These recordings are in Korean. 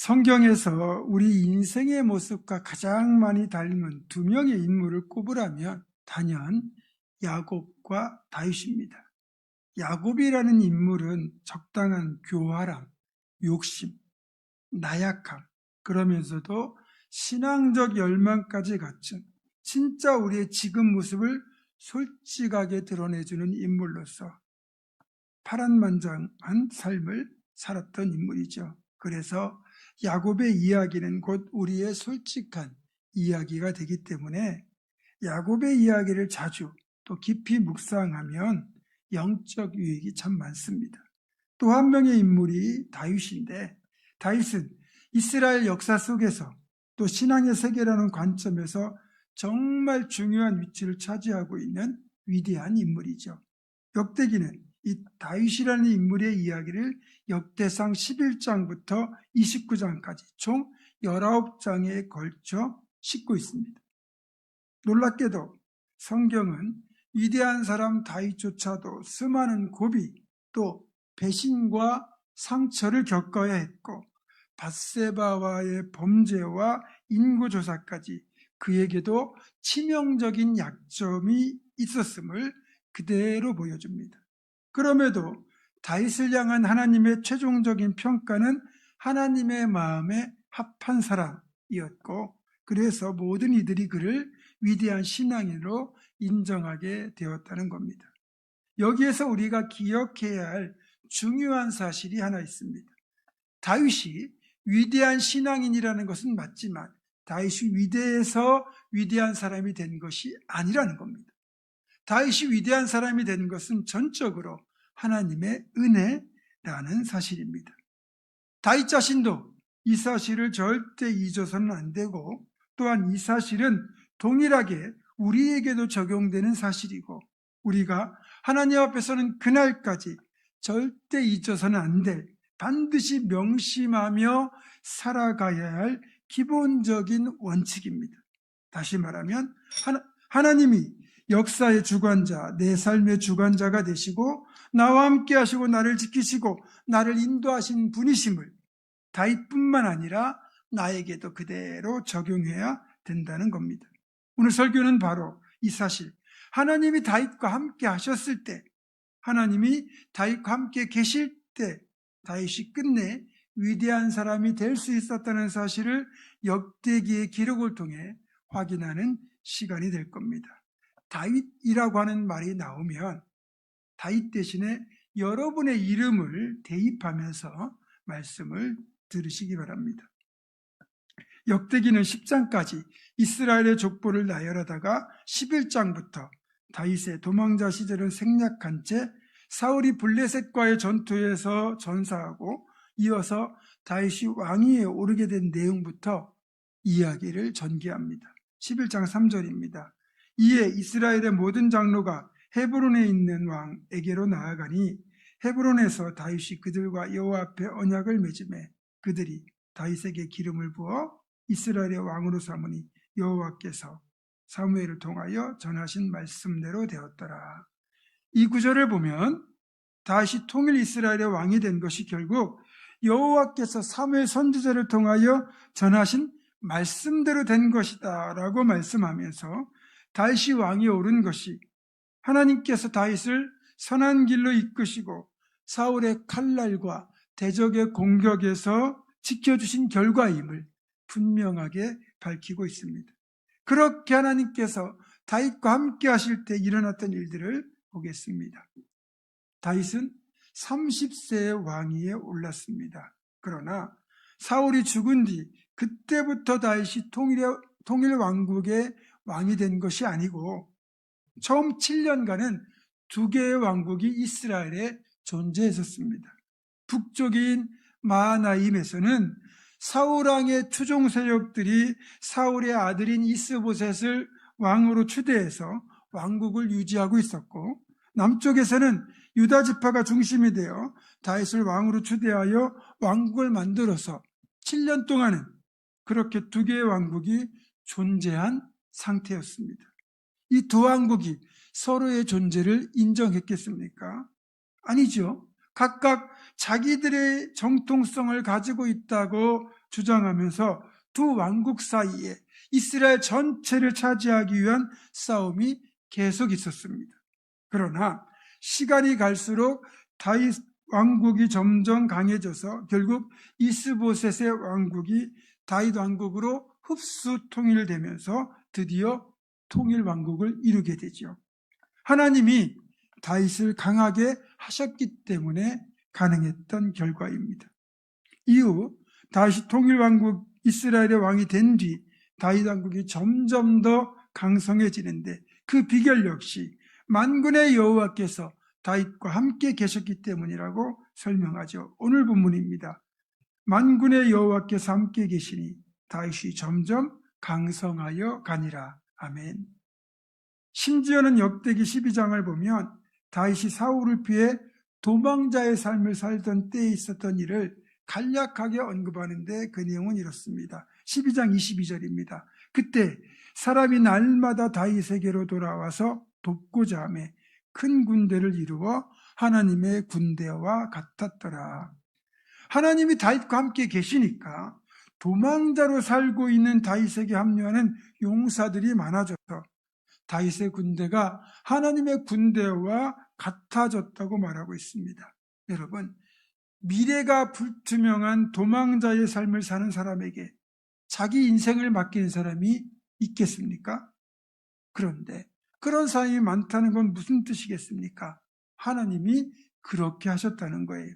성경에서 우리 인생의 모습과 가장 많이 닮은 두 명의 인물을 꼽으라면 단연 야곱과 다윗입니다. 야곱이라는 인물은 적당한 교활함, 욕심, 나약함, 그러면서도 신앙적 열망까지 갖춘 진짜 우리의 지금 모습을 솔직하게 드러내주는 인물로서 파란만장한 삶을 살았던 인물이죠. 그래서 야곱의 이야기는 곧 우리의 솔직한 이야기가 되기 때문에 야곱의 이야기를 자주 또 깊이 묵상하면 영적 유익이 참 많습니다. 또 한 명의 인물이 다윗인데, 다윗은 이스라엘 역사 속에서 또 신앙의 세계라는 관점에서 정말 중요한 위치를 차지하고 있는 위대한 인물이죠. 역대기는 이 다윗이라는 인물의 이야기를 역대상 11장부터 29장까지 총 19장에 걸쳐 싣고 있습니다. 놀랍게도 성경은 위대한 사람 다윗조차도 수많은 고비 또 배신과 상처를 겪어야 했고, 밧세바와의 범죄와 인구조사까지 그에게도 치명적인 약점이 있었음을 그대로 보여줍니다. 그럼에도 다윗을 향한 하나님의 최종적인 평가는 하나님의 마음에 합한 사람이었고, 그래서 모든 이들이 그를 위대한 신앙인으로 인정하게 되었다는 겁니다. 여기에서 우리가 기억해야 할 중요한 사실이 하나 있습니다. 다윗이 위대한 신앙인이라는 것은 맞지만 다윗이 위대해서 위대한 사람이 된 것이 아니라는 겁니다. 다윗이 위대한 사람이 된 것은 전적으로 하나님의 은혜라는 사실입니다. 다윗 자신도 이 사실을 절대 잊어서는 안 되고, 또한 이 사실은 동일하게 우리에게도 적용되는 사실이고, 우리가 하나님 앞에서는 그날까지 절대 잊어서는 안 될, 반드시 명심하며 살아가야 할 기본적인 원칙입니다. 다시 말하면 하나님이 역사의 주관자, 내 삶의 주관자가 되시고 나와 함께 하시고 나를 지키시고 나를 인도하신 분이심을 다윗뿐만 아니라 나에게도 그대로 적용해야 된다는 겁니다. 오늘 설교는 바로 이 사실, 하나님이 다윗과 함께 하셨을 때, 하나님이 다윗과 함께 계실 때 다윗이 끝내 위대한 사람이 될 수 있었다는 사실을 역대기의 기록을 통해 확인하는 시간이 될 겁니다. 다윗이라고 하는 말이 나오면 다윗 대신에 여러분의 이름을 대입하면서 말씀을 들으시기 바랍니다. 역대기는 10장까지 이스라엘의 족보를 나열하다가 11장부터 다윗의 도망자 시절을 생략한 채 사울이 블레셋과의 전투에서 전사하고 이어서 다윗이 왕위에 오르게 된 내용부터 이야기를 전개합니다. 11장 3절입니다. 이에 이스라엘의 모든 장로가 헤브론에 있는 왕에게로 나아가니 헤브론에서 다윗이 그들과 여호와 앞에 언약을 맺음에 그들이 다윗에게 기름을 부어 이스라엘의 왕으로 삼으니 여호와께서 사무엘을 통하여 전하신 말씀대로 되었더라. 이 구절을 보면 다윗이 통일 이스라엘의 왕이 된 것이 결국 여호와께서 사무엘 선지자를 통하여 전하신 말씀대로 된 것이다 라고 말씀하면서 다윗이 왕이 오른 것이 하나님께서 다윗을 선한 길로 이끄시고 사울의 칼날과 대적의 공격에서 지켜주신 결과임을 분명하게 밝히고 있습니다. 그렇게 하나님께서 다윗과 함께 하실 때 일어났던 일들을 보겠습니다. 다윗은 30세의 왕위에 올랐습니다. 그러나 사울이 죽은 뒤 그때부터 다윗이 통일 왕국의 왕이 된 것이 아니고 처음 7년간은 두 개의 왕국이 이스라엘에 존재했었습니다. 북쪽인 마하나임에서는 사울왕의 투종 세력들이 사울의 아들인 이스보셋을 왕으로 추대해서 왕국을 유지하고 있었고, 남쪽에서는 유다 지파가 중심이 되어 다윗을 왕으로 추대하여 왕국을 만들어서 7년 동안은 그렇게 두 개의 왕국이 존재한 상태였습니다. 이 두 왕국이 서로의 존재를 인정했겠습니까? 아니죠. 각각 자기들의 정통성을 가지고 있다고 주장하면서 두 왕국 사이에 이스라엘 전체를 차지하기 위한 싸움이 계속 있었습니다. 그러나 시간이 갈수록 다윗 왕국이 점점 강해져서 결국 이스보셋의 왕국이 다윗 왕국으로 흡수 통일되면서 드디어 통일 왕국을 이루게 되죠. 하나님이 다윗을 강하게 하셨기 때문에 가능했던 결과입니다. 이후 다윗이 통일 왕국 이스라엘의 왕이 된 뒤 다윗 왕국이 점점 더 강성해지는데 그 비결 역시 만군의 여호와께서 다윗과 함께 계셨기 때문이라고 설명하죠. 오늘 본문입니다. 만군의 여호와께서 함께 계시니 다윗이 점점 강성하여 가니라. 아멘. 심지어는 역대기 12장을 보면 다윗이 사울을 피해 도망자의 삶을 살던 때에 있었던 일을 간략하게 언급하는데 그 내용은 이렇습니다. 12장 22절입니다. 그때 사람이 날마다 다윗에게로 돌아와서 돕고자 하며 큰 군대를 이루어 하나님의 군대와 같았더라. 하나님이 다윗과 함께 계시니까 도망자로 살고 있는 다윗에게 합류하는 용사들이 많아져서 다윗의 군대가 하나님의 군대와 같아졌다고 말하고 있습니다. 여러분, 미래가 불투명한 도망자의 삶을 사는 사람에게 자기 인생을 맡기는 사람이 있겠습니까? 그런데 그런 사람이 많다는 건 무슨 뜻이겠습니까? 하나님이 그렇게 하셨다는 거예요.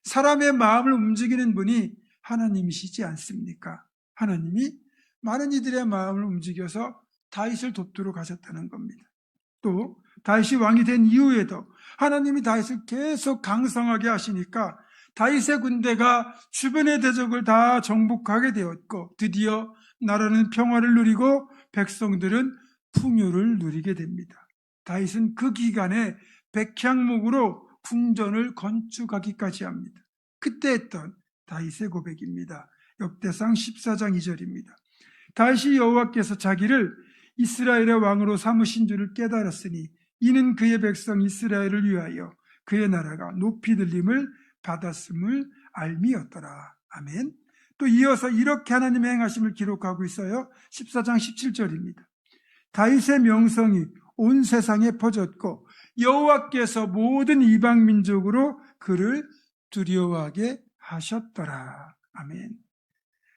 사람의 마음을 움직이는 분이 하나님이시지 않습니까? 하나님이 많은 이들의 마음을 움직여서 다윗을 돕도록 하셨다는 겁니다. 또 다윗이 왕이 된 이후에도 하나님이 다윗을 계속 강성하게 하시니까 다윗의 군대가 주변의 대적을 다 정복하게 되었고 드디어 나라는 평화를 누리고 백성들은 풍요를 누리게 됩니다. 다윗은 그 기간에 백향목으로 궁전을 건축하기까지 합니다. 그때 했던 다윗의 고백입니다. 역대상 14장 2절입니다. 다윗이 여호와께서 자기를 이스라엘의 왕으로 삼으신 줄을 깨달았으니 이는 그의 백성 이스라엘을 위하여 그의 나라가 높이 들림을 받았음을 알미였더라. 아멘. 또 이어서 이렇게 하나님의 행하심을 기록하고 있어요. 14장 17절입니다. 다윗의 명성이 온 세상에 퍼졌고 여호와께서 모든 이방 민족으로 그를 두려워하게 하셨더라. 아멘.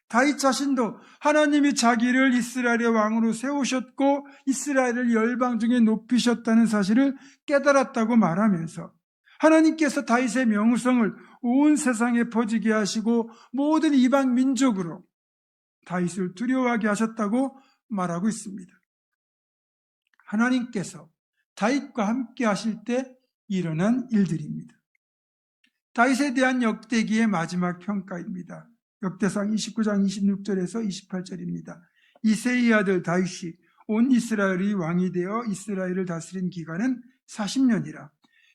다윗 자신도 하나님이 자기를 이스라엘의 왕으로 세우셨고 이스라엘을 열방 중에 높이셨다는 사실을 깨달았다고 말하면서 하나님께서 다윗의 명성을 온 세상에 퍼지게 하시고 모든 이방 민족으로 다윗을 두려워하게 하셨다고 말하고 있습니다. 하나님께서 다윗과 함께 하실 때 일어난 일들입니다. 다윗에 대한 역대기의 마지막 평가입니다. 역대상 29장 26절에서 28절입니다. 이새의 아들 다윗이 온 이스라엘의 왕이 되어 이스라엘을 다스린 기간은 40년이라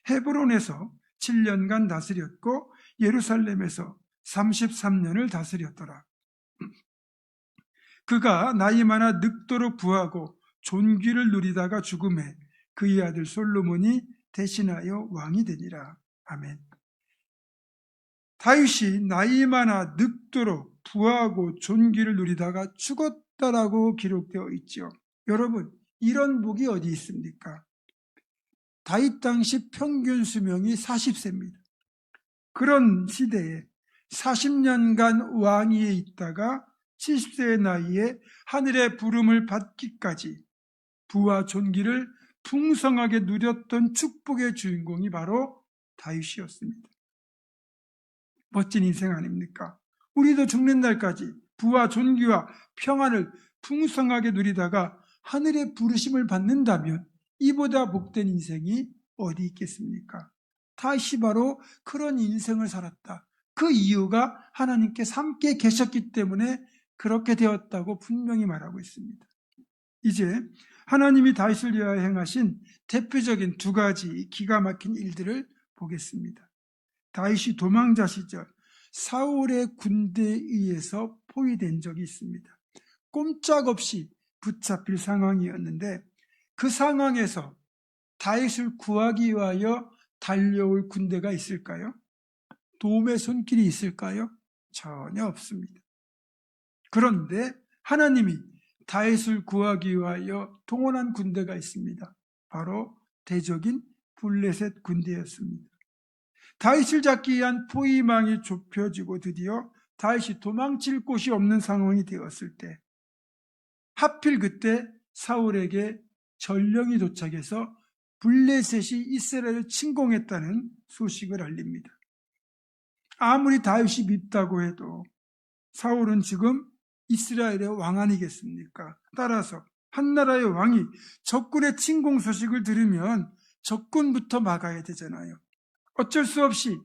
헤브론에서 7년간 다스렸고 예루살렘에서 33년을 다스렸더라. 그가 나이 많아 늙도록 부하고 존귀를 누리다가 죽음에 그의 아들 솔로몬이 대신하여 왕이 되니라. 아멘. 다윗이 나이 많아 늙도록 부하고 존귀를 누리다가 죽었다라고 기록되어 있죠. 여러분, 이런 복이 어디 있습니까? 다윗 당시 평균 수명이 40세입니다. 그런 시대에 40년간 왕위에 있다가 70세의 나이에 하늘의 부름을 받기까지 부와 존귀를 풍성하게 누렸던 축복의 주인공이 바로 다윗이었습니다. 멋진 인생 아닙니까? 우리도 죽는 날까지 부와 존귀와 평안을 풍성하게 누리다가 하늘의 부르심을 받는다면 이보다 복된 인생이 어디 있겠습니까? 다윗이 바로 그런 인생을 살았다. 그 이유가 하나님께서 함께 계셨기 때문에 그렇게 되었다고 분명히 말하고 있습니다. 이제 하나님이 다윗을 위하여 행하신 대표적인 두 가지 기가 막힌 일들을 보겠습니다. 다윗이 도망자 시절 사울의 군대에 의해서 포위된 적이 있습니다. 꼼짝없이 붙잡힐 상황이었는데 그 상황에서 다윗을 구하기 위하여 달려올 군대가 있을까요? 도움의 손길이 있을까요? 전혀 없습니다. 그런데 하나님이 다윗을 구하기 위하여 동원한 군대가 있습니다. 바로 대적인 블레셋 군대였습니다. 다윗을 잡기 위한 포위망이 좁혀지고 드디어 다윗이 도망칠 곳이 없는 상황이 되었을 때, 하필 그때 사울에게 전령이 도착해서 블레셋이 이스라엘을 침공했다는 소식을 알립니다. 아무리 다윗이 밉다고 해도 사울은 지금 이스라엘의 왕 아니겠습니까? 따라서 한 나라의 왕이 적군의 침공 소식을 들으면 적군부터 막아야 되잖아요. 어쩔 수 없이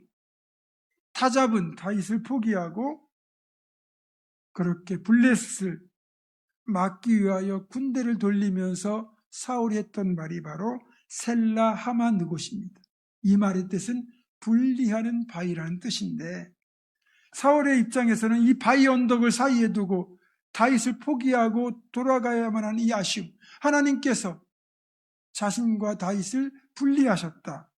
타잡은 다윗을 포기하고 그렇게 블레셋을 막기 위하여 군대를 돌리면서 사울이 했던 말이 바로 셀라 하마 느곳입니다. 이 말의 뜻은 분리하는 바위라는 뜻인데, 사울의 입장에서는 이 바위 언덕을 사이에 두고 다윗을 포기하고 돌아가야만 하는 이 아쉬움, 하나님께서 자신과 다윗을 분리하셨다,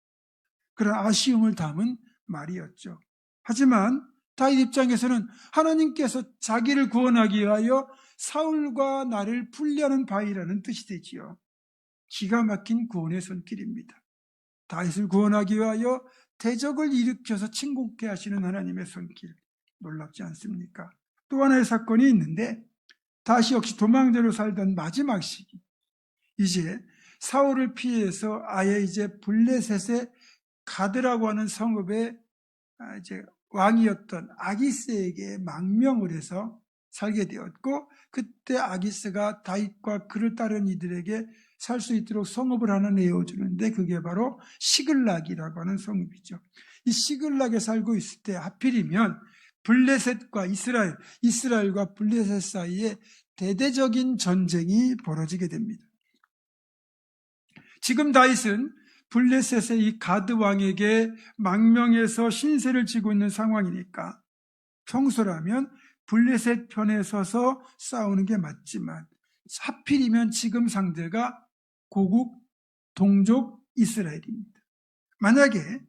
그런 아쉬움을 담은 말이었죠. 하지만 다윗 입장에서는 하나님께서 자기를 구원하기 위하여 사울과 나를 분리하는 바위라는 뜻이 되지요. 기가 막힌 구원의 손길입니다. 다윗을 구원하기 위하여 대적을 일으켜서 침공케 하시는 하나님의 손길, 놀랍지 않습니까? 또 하나의 사건이 있는데, 다시 역시 도망자로 살던 마지막 시기, 이제 사울을 피해서 아예 이제 블레셋의 가드라고 하는 성읍의 이제 왕이었던 아기스에게 망명을 해서 살게 되었고, 그때 아기스가 다윗과 그를 따른 이들에게 살 수 있도록 성읍을 하나 내어주는데, 그게 바로 시글락이라고 하는 성읍이죠. 이 시글락에 살고 있을 때 하필이면 블레셋과 이스라엘과 블레셋 사이에 대대적인 전쟁이 벌어지게 됩니다. 지금 다윗은 블레셋의 이 가드 왕에게 망명해서 신세를 지고 있는 상황이니까 평소라면 블레셋 편에 서서 싸우는 게 맞지만, 하필이면 지금 상대가 고국 동족 이스라엘입니다. 만약에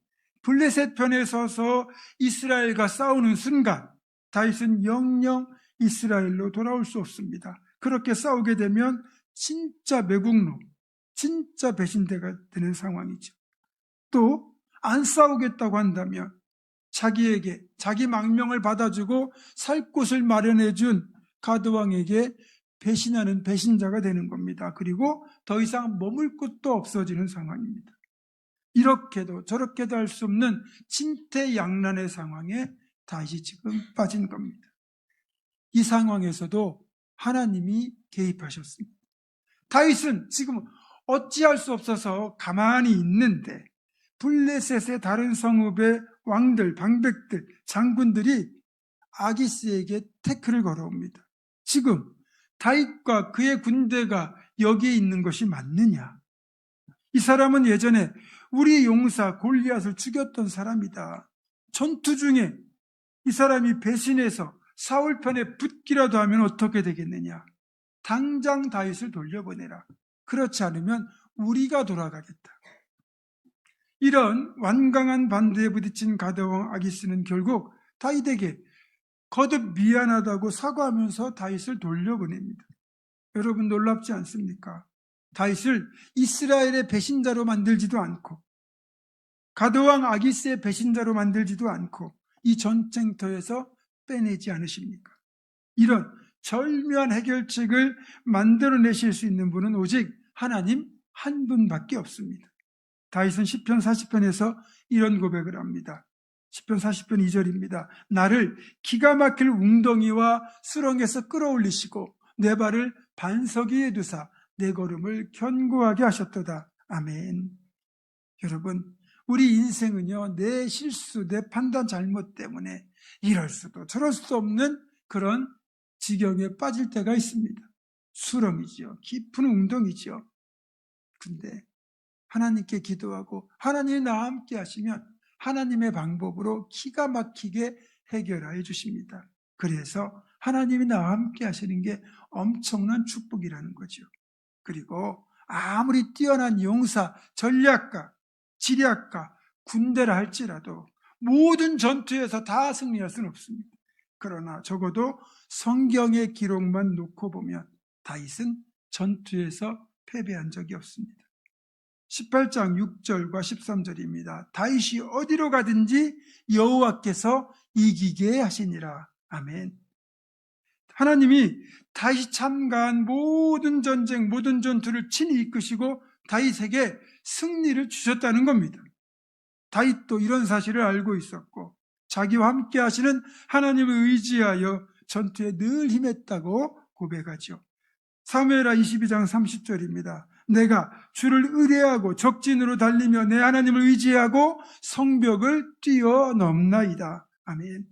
블레셋 편에 서서 이스라엘과 싸우는 순간 다윗은 영영 이스라엘로 돌아올 수 없습니다. 그렇게 싸우게 되면 진짜 매국노, 진짜 배신대가 되는 상황이죠. 또 안 싸우겠다고 한다면 자기에게 자기 망명을 받아주고 살 곳을 마련해준 가드왕에게 배신하는 배신자가 되는 겁니다. 그리고 더 이상 머물 곳도 없어지는 상황입니다. 이렇게도 저렇게도 할 수 없는 진퇴양난의 상황에 다시 지금 빠진 겁니다. 이 상황에서도 하나님이 개입하셨습니다. 다윗은 지금 어찌할 수 없어서 가만히 있는데, 블레셋의 다른 성읍의 왕들, 방백들, 장군들이 아기스에게 태클을 걸어옵니다. 지금 다윗과 그의 군대가 여기에 있는 것이 맞느냐? 이 사람은 예전에 우리 용사 골리앗을 죽였던 사람이다. 전투 중에 이 사람이 배신해서 사울 편에 붙기라도 하면 어떻게 되겠느냐? 당장 다윗을 돌려보내라. 그렇지 않으면 우리가 돌아가겠다. 이런 완강한 반대에 부딪힌 가드왕 아기스는 결국 다윗에게 거듭 미안하다고 사과하면서 다윗을 돌려보냅니다. 여러분, 놀랍지 않습니까? 다윗을 이스라엘의 배신자로 만들지도 않고 가드왕 아기스의 배신자로 만들지도 않고 이 전쟁터에서 빼내지 않으십니까? 이런 절묘한 해결책을 만들어내실 수 있는 분은 오직 하나님 한 분밖에 없습니다. 다윗은 시편 40편에서 이런 고백을 합니다. 시편 40편 2절입니다. 나를 기가 막힐 웅덩이와 수렁에서 끌어올리시고 내 발을 반석 위에 두사 내 걸음을 견고하게 하셨도다. 아멘. 여러분, 우리 인생은요, 내 실수, 내 판단 잘못 때문에 이럴 수도 저럴 수도 없는 그런 지경에 빠질 때가 있습니다. 수렁이죠. 깊은 웅덩이죠. 근데 하나님께 기도하고 하나님이 나와 함께 하시면 하나님의 방법으로 기가 막히게 해결해 주십니다. 그래서 하나님이 나와 함께 하시는 게 엄청난 축복이라는 거죠. 그리고 아무리 뛰어난 용사, 전략가, 지략가, 군대라 할지라도 모든 전투에서 다 승리할 수는 없습니다. 그러나 적어도 성경의 기록만 놓고 보면 다윗은 전투에서 패배한 적이 없습니다. 18장 6절과 13절입니다. 다윗이 어디로 가든지 여호와께서 이기게 하시니라. 아멘. 하나님이 다윗이 참가한 모든 전쟁, 모든 전투를 친히 이끄시고 다윗에게 승리를 주셨다는 겁니다. 다윗도 이런 사실을 알고 있었고 자기와 함께 하시는 하나님을 의지하여 전투에 늘 힘했다고 고백하죠. 사무엘하 22장 30절입니다. 내가 주를 의뢰하고 적진으로 달리며 내 하나님을 의지하고 성벽을 뛰어넘나이다. 아멘.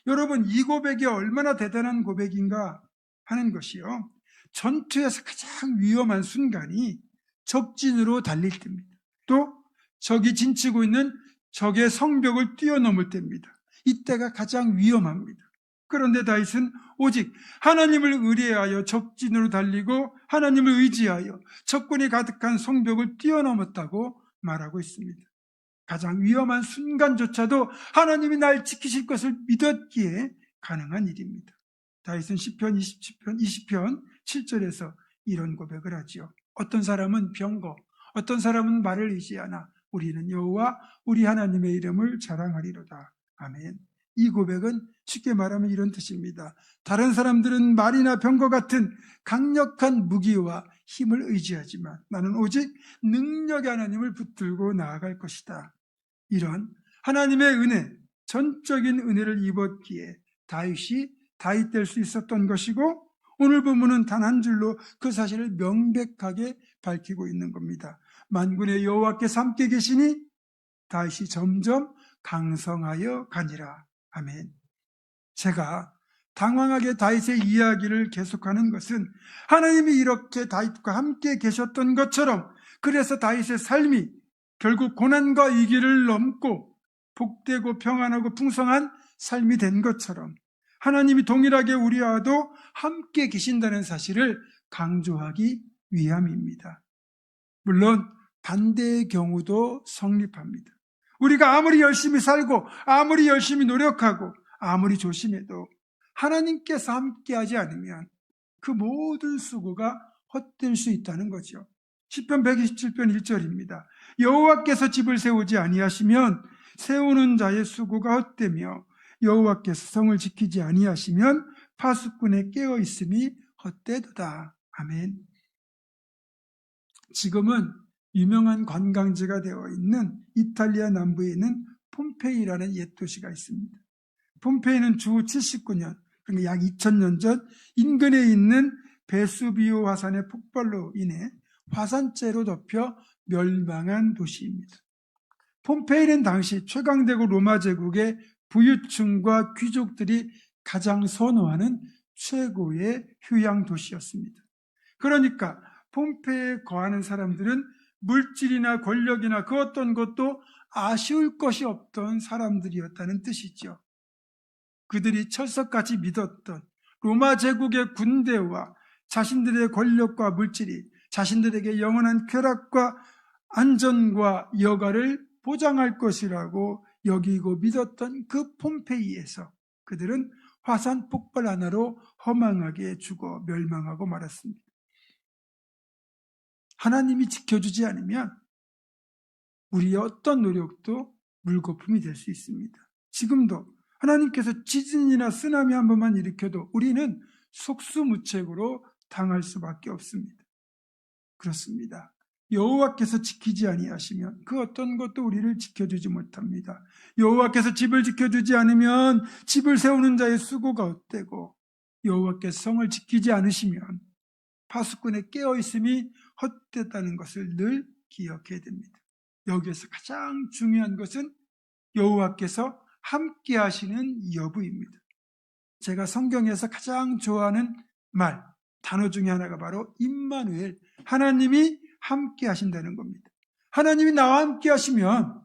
여러분, 이 고백이 얼마나 대단한 고백인가 하는 것이요. 전투에서 가장 위험한 순간이 적진으로 달릴 때입니다. 또 적이 진치고 있는 적의 성벽을 뛰어넘을 때입니다. 이때가 가장 위험합니다. 그런데 다윗은 오직 하나님을 의뢰하여 적진으로 달리고 하나님을 의지하여 적군이 가득한 성벽을 뛰어넘었다고 말하고 있습니다. 가장 위험한 순간조차도 하나님이 날 지키실 것을 믿었기에 가능한 일입니다. 다윗은 시편 20편 7절에서 이런 고백을 하지요. 어떤 사람은 병거, 어떤 사람은 말을 의지하나 우리는 여호와 우리 하나님의 이름을 자랑하리로다. 아멘. 이 고백은 쉽게 말하면 이런 뜻입니다. 다른 사람들은 말이나 병거 같은 강력한 무기와 힘을 의지하지만 나는 오직 능력의 하나님을 붙들고 나아갈 것이다. 이런 하나님의 은혜, 전적인 은혜를 입었기에 다윗이 다윗 될 수 있었던 것이고 오늘 본문은 단 한 줄로 그 사실을 명백하게 밝히고 있는 겁니다. 만군의 여호와께서 함께 계시니 다윗이 점점 강성하여 가니라. 아멘. 제가 당황하게 다윗의 이야기를 계속하는 것은 하나님이 이렇게 다윗과 함께 계셨던 것처럼 그래서 다윗의 삶이 결국 고난과 위기를 넘고 복되고 평안하고 풍성한 삶이 된 것처럼 하나님이 동일하게 우리와도 함께 계신다는 사실을 강조하기 위함입니다. 물론 반대의 경우도 성립합니다. 우리가 아무리 열심히 살고 아무리 열심히 노력하고 아무리 조심해도 하나님께서 함께하지 않으면 그 모든 수고가 헛될 수 있다는 거죠. 시편 127편 1절입니다. 여호와께서 집을 세우지 아니하시면 세우는 자의 수고가 헛되며 여호와께서 성을 지키지 아니하시면 파수꾼의 깨어 있음이 헛되도다. 아멘. 지금은 유명한 관광지가 되어 있는 이탈리아 남부에 있는 폼페이라는 옛 도시가 있습니다. 폼페이는 주 79년, 그러니까 약 2000년 전 인근에 있는 베수비오 화산의 폭발로 인해 화산재로 덮여 멸망한 도시입니다. 폼페이는 당시 최강대국 로마 제국의 부유층과 귀족들이 가장 선호하는 최고의 휴양 도시였습니다. 그러니까 폼페이에 거하는 사람들은 물질이나 권력이나 그 어떤 것도 아쉬울 것이 없던 사람들이었다는 뜻이죠. 그들이 철석같이 믿었던 로마 제국의 군대와 자신들의 권력과 물질이 자신들에게 영원한 쾌락과 안전과 여가를 보장할 것이라고 여기고 믿었던 그 폼페이에서 그들은 화산 폭발 하나로 허망하게 죽어 멸망하고 말았습니다. 하나님이 지켜주지 않으면 우리의 어떤 노력도 물거품이 될 수 있습니다. 지금도 하나님께서 지진이나 쓰나미 한 번만 일으켜도 우리는 속수무책으로 당할 수밖에 없습니다. 그렇습니다. 여호와께서 지키지 아니하시면 그 어떤 것도 우리를 지켜주지 못합니다. 여호와께서 집을 지켜주지 않으면 집을 세우는 자의 수고가 헛되고 여호와께서 성을 지키지 않으시면 파수꾼의 깨어있음이 헛되다는 것을 늘 기억해야 됩니다. 여기에서 가장 중요한 것은 여호와께서 함께 하시는 여부입니다. 제가 성경에서 가장 좋아하는 단어 중에 하나가 바로 임마누엘, 하나님이 함께 하신다는 겁니다. 하나님이 나와 함께 하시면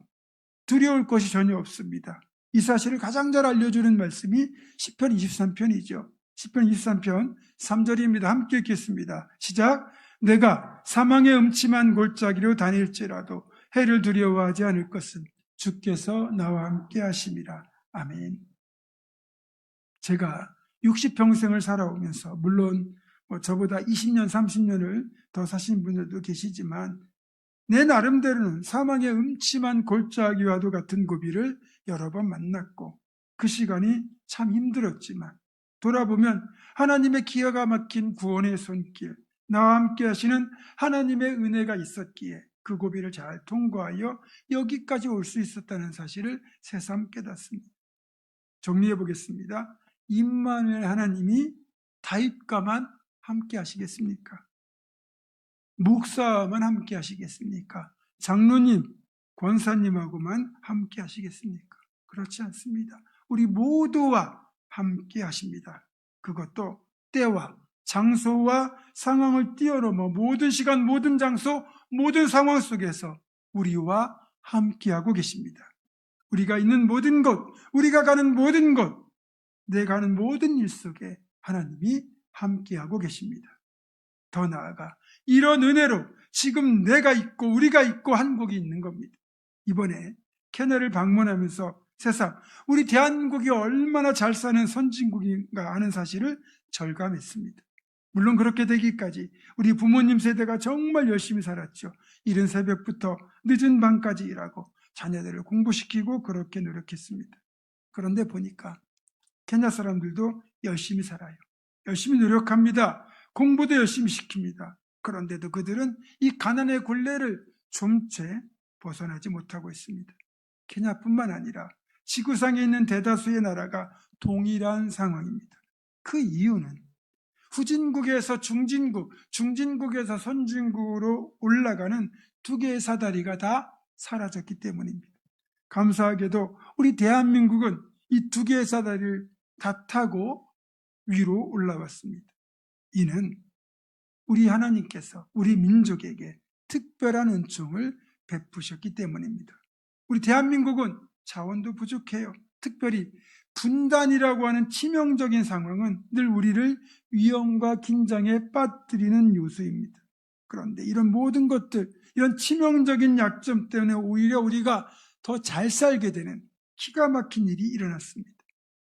두려울 것이 전혀 없습니다. 이 사실을 가장 잘 알려주는 말씀이 시편 23편이죠. 시편 23편 3절입니다. 함께 읽겠습니다. 시작. 내가 사망의 음침한 골짜기로 다닐지라도 해를 두려워하지 않을 것은 주께서 나와 함께 하심이라. 아멘. 제가 60평생을 살아오면서 물론 저보다 20년, 30년을 더 사신 분들도 계시지만 내 나름대로는 사망의 음침한 골짜기와도 같은 고비를 여러 번 만났고 그 시간이 참 힘들었지만 돌아보면 하나님의 기가 막힌 구원의 손길, 나와 함께 하시는 하나님의 은혜가 있었기에 그 고비를 잘 통과하여 여기까지 올 수 있었다는 사실을 새삼 깨닫습니다. 정리해 보겠습니다. 임마누엘 하나님이 다윗과만 함께 하시겠습니까? 목사만 함께 하시겠습니까? 장로님, 권사님하고만 함께 하시겠습니까? 그렇지 않습니다. 우리 모두와 함께 하십니다. 그것도 때와 장소와 상황을 뛰어넘어 모든 시간, 모든 장소, 모든 상황 속에서 우리와 함께하고 계십니다. 우리가 있는 모든 곳, 우리가 가는 모든 곳, 내가 하는 모든 일 속에 하나님이 함께하고 계십니다. 더 나아가 이런 은혜로 지금 내가 있고 우리가 있고 한국이 있는 겁니다. 이번에 케냐를 방문하면서 세상, 우리 대한민국이 얼마나 잘 사는 선진국인가 하는 사실을 절감했습니다. 물론 그렇게 되기까지 우리 부모님 세대가 정말 열심히 살았죠. 이른 새벽부터 늦은 밤까지 일하고 자녀들을 공부시키고 그렇게 노력했습니다. 그런데 보니까 케냐 사람들도 열심히 살아요. 열심히 노력합니다. 공부도 열심히 시킵니다. 그런데도 그들은 이 가난의 굴레를 좀채 벗어나지 못하고 있습니다. 케냐뿐만 아니라 지구상에 있는 대다수의 나라가 동일한 상황입니다. 그 이유는 후진국에서 중진국, 중진국에서 선진국으로 올라가는 두 개의 사다리가 다 사라졌기 때문입니다. 감사하게도 우리 대한민국은 이 두 개의 사다리를 다 타고 위로 올라왔습니다. 이는 우리 하나님께서 우리 민족에게 특별한 은총을 베푸셨기 때문입니다. 우리 대한민국은 자원도 부족해요. 특별히 분단이라고 하는 치명적인 상황은 늘 우리를 위험과 긴장에 빠뜨리는 요소입니다. 그런데 이런 모든 것들, 이런 치명적인 약점 때문에 오히려 우리가 더 잘 살게 되는 기가 막힌 일이 일어났습니다.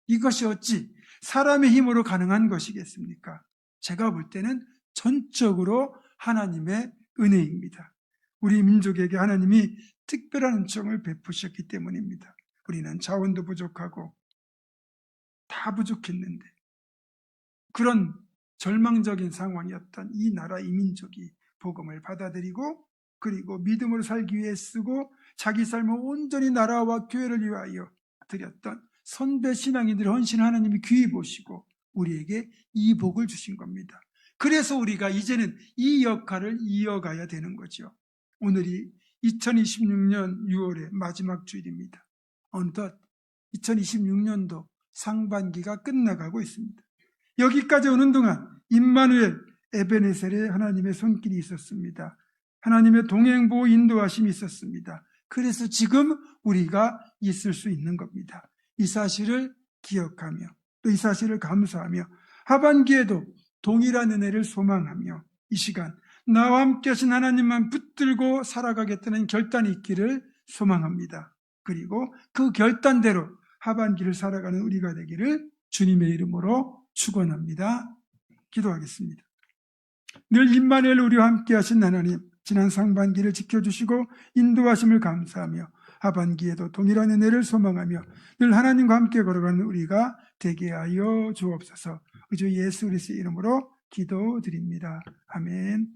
이것이 어찌 사람의 힘으로 가능한 것이겠습니까? 제가 볼 때는 전적으로 하나님의 은혜입니다. 우리 민족에게 하나님이 특별한 은총을 베푸셨기 때문입니다. 우리는 자원도 부족하고 다 부족했는데 그런 절망적인 상황이었던 이 나라, 이 민족이 복음을 받아들이고 그리고 믿음으로 살기 위해 쓰고 자기 삶을 온전히 나라와 교회를 위하여 드렸던 선배 신앙인들의 헌신을 하나님이 귀히 보시고 우리에게 이 복을 주신 겁니다. 그래서 우리가 이제는 이 역할을 이어가야 되는 거죠. 오늘이 2026년 6월의 마지막 주일입니다. 어느덧 2026년도 상반기가 끝나가고 있습니다. 여기까지 오는 동안 임마누엘, 에베네셀의 하나님의 손길이 있었습니다. 하나님의 동행보호 인도하심이 있었습니다. 그래서 지금 우리가 있을 수 있는 겁니다. 이 사실을 기억하며 또 이 사실을 감사하며 하반기에도 동일한 은혜를 소망하며 이 시간 나와 함께 하신 하나님만 붙들고 살아가겠다는 결단이 있기를 소망합니다. 그리고 그 결단대로 하반기를 살아가는 우리가 되기를 주님의 이름으로 축원합니다. 기도하겠습니다. 늘 임마누엘 우리와 함께 하신 하나님, 지난 상반기를 지켜주시고 인도하심을 감사하며 하반기에도 동일한 은혜를 소망하며 늘 하나님과 함께 걸어가는 우리가 되게 하여 주옵소서. 주 예수 그리스도의 이름으로 기도드립니다. 아멘.